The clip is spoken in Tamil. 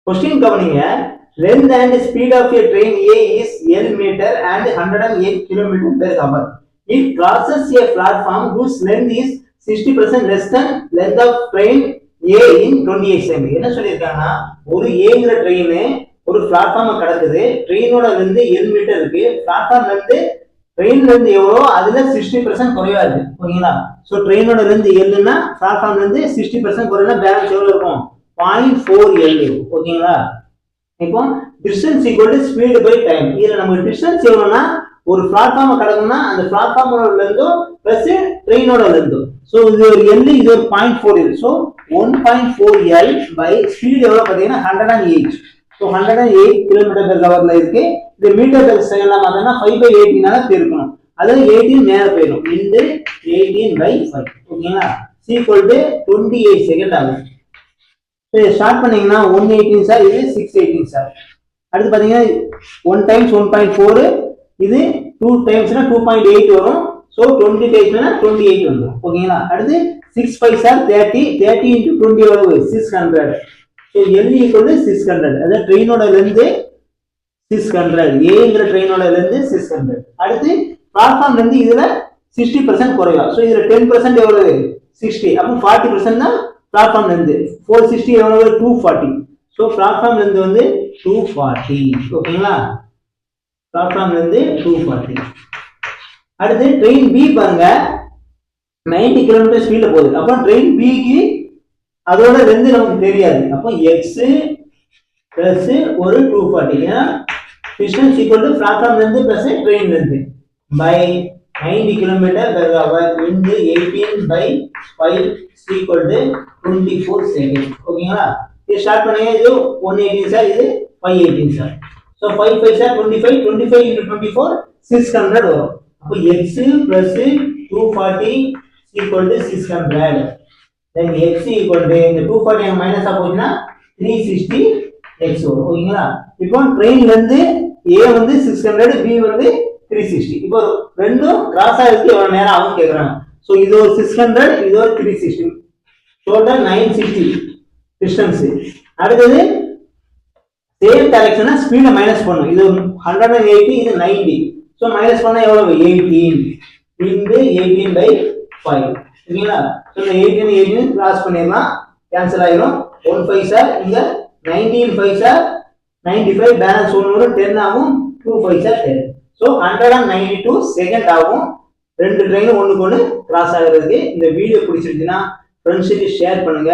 Question கவனிங்க. Length and speed of a train A is L meter and 108 km per hour. It crosses a platform whose length is 60% less than length of train A in 28 seconds. என்ன சொல்லியிருக்காங்கன்னா ஒரு ஏங்கிற ட்ரெயின் ஒரு பிளாட்ஃபார்மை கடக்குது. ட்ரெயினோட லென்த் L மீட்டர் இருக்கு. பிளாட்ஃபார்ம் லென்த் ட்ரெயின் லென்த் எவ்வளோ அதுல 60% குறைவா இருக்கு. ஓகேங்களா? ஸோ ட்ரெயினோட லென்த் எல்லுன்னா பிளாட்ஃபார்ம் லென்த் 60% குறைனா பேலன்ஸ் எவ்வளோ இருக்கும்? 0.4 L. ஓகேங்களா? இப்போ distance equal to speed by time. இதுல நம்ம டிஸ்டன்ஸ் எவ்வளவுனா ஒரு பிளாட்ஃபார்ம் கடக்கணும்னா அந்த பிளாட்ஃபார்மோட லென்த்தும் பிளஸ் ட்ரெயினோட லென்த்தும். சோ இது ஒரு L, இது ஒரு 0.4 L. So 1.4 L by speed எவ்வளவு பாத்தீங்கன்னா 108. சோ 108 km/h இருக்கு. இது மீட்டர் பெர் செகண்ட்ல பார்த்தா 5/18 ஆல பெருக்கணும். அதாவது 18 மேல போயிடும். இந்த 18/5. ஓகேங்களா? ஈக்குவல் டு 28 செகண்ட் ஆகும். ஸ்டார்ட் பண்ணீங்கன்னா 118 சார், இது 618 சார். அடுத்து பாத்தீங்கன்னா 1 டைம்ஸ் 1.4, இது 2 டைம்ஸ்னா 2.8 வரும். ஸோ 20 டைம்ஸ்னா 28 வந்துடும். ஓகேங்களா? அடுத்து 6 5 சார் 30, 30 into 20 எவ்வளவு? 600. So L equal to 600. அதாவது ட்ரெயினோட லென்த் 600, ஏங்கிற ட்ரெயினோட லென்த் 600. அடுத்து பிளாட்ஃபார்ம் லென்த் இதுல 60% குறைவா. ஸோ இதுல 10% எவ்வளவு? 60. அப்போ 40% தான் பிளாட்ஃபார்ம் லென்த். 460 எவ்வளவு? 240. ஸோ பிளாட்ஃபார்ம் லென்த் வந்து 240. ஓகேங்களா? Platform length 240. அடுத்து ட்ரெயின் பி பாருங்க 90 km ஸ்பீட்ல போகுது. அப்போ ட்ரெயின் பிக்கு அதோட லென்த் நமக்கு தெரியாது. அப்போ எக்ஸ் பிளஸ் ஒரு 240. ஏன்னா distance equal to platform length plus train length by 90 km/h into 18/5 equal to 24 seconds. ஓகேங்களா? இது ஸ்டார்ட் பண்ணீங்க. இது 118 சார், இது 518 சார். சோ 5 5 சார் 25, 25 into 24 600 வரும். அப்போ x plus 240 equal to 600. then x equal to இந்த 240 அங்க மைனஸ் ஆ போச்சுனா 360 x வரும். ஓகேங்களா? இப்போ ட்ரெயின் வந்து A வந்து 600, B வந்து 360. இப்போ ரெண்டும் கிராஸ் ஆயிருக்கு. எவ்வளவு நேரம் ஆகும் கேக்குறாங்க. சோ இது ஒரு 600, இது ஒரு 360. Total 960 distance. அடுத்தது சேம் டைரக்ஷனா ஸ்பீட மைனஸ் பண்ணனும். இது 180, இது 90. சோ மைனஸ் பண்ணா எவ்வளவு? 18 into 18/5. ஓகேங்களா? சோ இந்த 18 18 கிராஸ் பண்ணிரலாம், கேன்சல் ஆயிரும். 1 5 சார், இங்க 19 5 சார் 95, பேலன்ஸ் 1 வரும், 10 ஆகும். 2 5 சார் 10. சோ 192 செகண்ட் ஆகும். ரெண்டு ட்ரெயின் ஒண்ணுக்கு ஒண்ணு கிராஸ் ஆகுறதுக்கு. இந்த வீடியோ பிடிச்சிருச்சுன்னா ஃப்ரெண்ட்ஸுக்கு ஷேர் பண்ணுங்க.